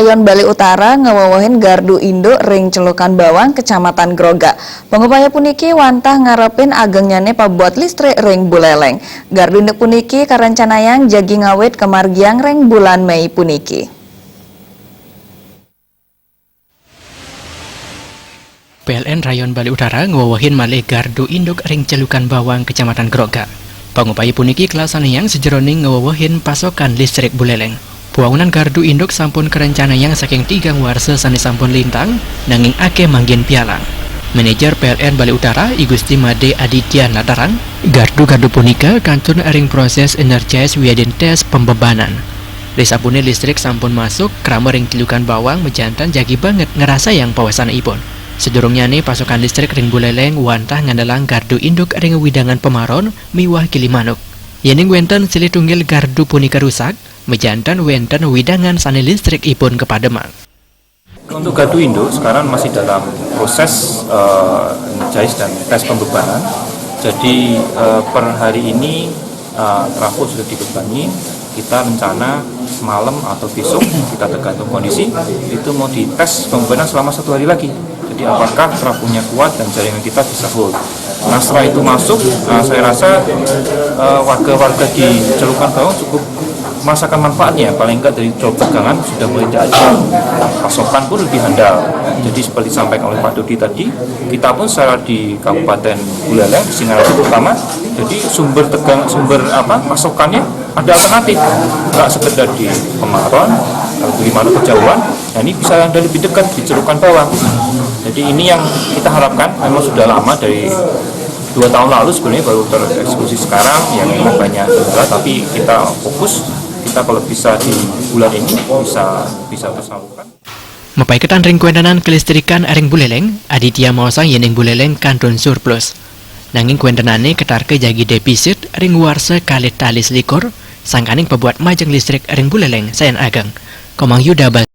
Rayon Bali Utara ngewawahin gardu induk ring Celukan Bawang, Kecamatan Grogak. Pengupaya puniki wantah ngarepin agengnyane pabuat listrik ring Buleleng. Gardu induk puniki karencanayang jagi ngawit kemargiang ring bulan Mei puniki. PLN Rayon Bali Utara ngewawahin malih gardu induk ring Celukan Bawang, Kecamatan Grogak. Pengupaya puniki kelasanayang sejeroning ngewawahin pasokan listrik Buleleng. Pembangunan gardu induk sampun kerencanayang saking 3 warsa sanes sampun lintang, nanging akeh manggen pialang. Manajer PLN Bali Utara, I Gusti Made Aditya Natarang, gardu-gardu punika kantun ring proses energis wiedin tes pembebanan. Desapune listrik sampun masuk, krama ring Celukan Bawang mejantan jagi banget ngerasa yang pawasanaipun. Sedurungnyane pasokan listrik ring Buleleng wantah ngandalang gardu induk ring widangan Pemaron miwah Gilimanuk. Yening wenten silih tunggil gardu punika rusak, mejantan wenten widangan sane listrik ipun kepademang. Untuk gardu induk sekarang masih dalam proses energis dan tes pembebanan. Jadi per hari ini trafo sudah dibebani. Kita rencana malam atau besok, kita tergantung kondisi, itu mau dites pembebanan selama 1 hari lagi. Jadi apakah trafonya kuat dan jaringan kita bisa hold. Nah setelah itu masuk, saya rasa warga-warga di Celukan Bawang cukup merasakan manfaatnya. Paling enggak dari job tegangan sudah mulai tidak ada, pasokan pun lebih handal. Jadi seperti disampaikan oleh Pak Dodi tadi, kita pun secara di Kabupaten Buleleng, di Sinarasi terutama, jadi sumber pasokannya ada alternatif, nggak sekedar di Pemaron atau di mana kejauhan. Nah ini bisa ada lebih dekat di Celukan Bawang. Jadi ini yang kita harapkan, memang sudah lama dari 2 tahun lalu sebenarnya baru tereksekusi sekarang, yang memang banyak juga, tapi kita fokus, kita kalau bisa di bulan ini bisa tersalurkan. Mepai ketan ring kuentenan kelistrikan ring Buleleng, Aditya maosang yening Buleleng kantun surplus. Nanging kuentenane ketarke jagi defisit ring warsa kalit talis likur, sangkaning pebuat majeng listrik ring Buleleng sayan ageng. Komang Yuda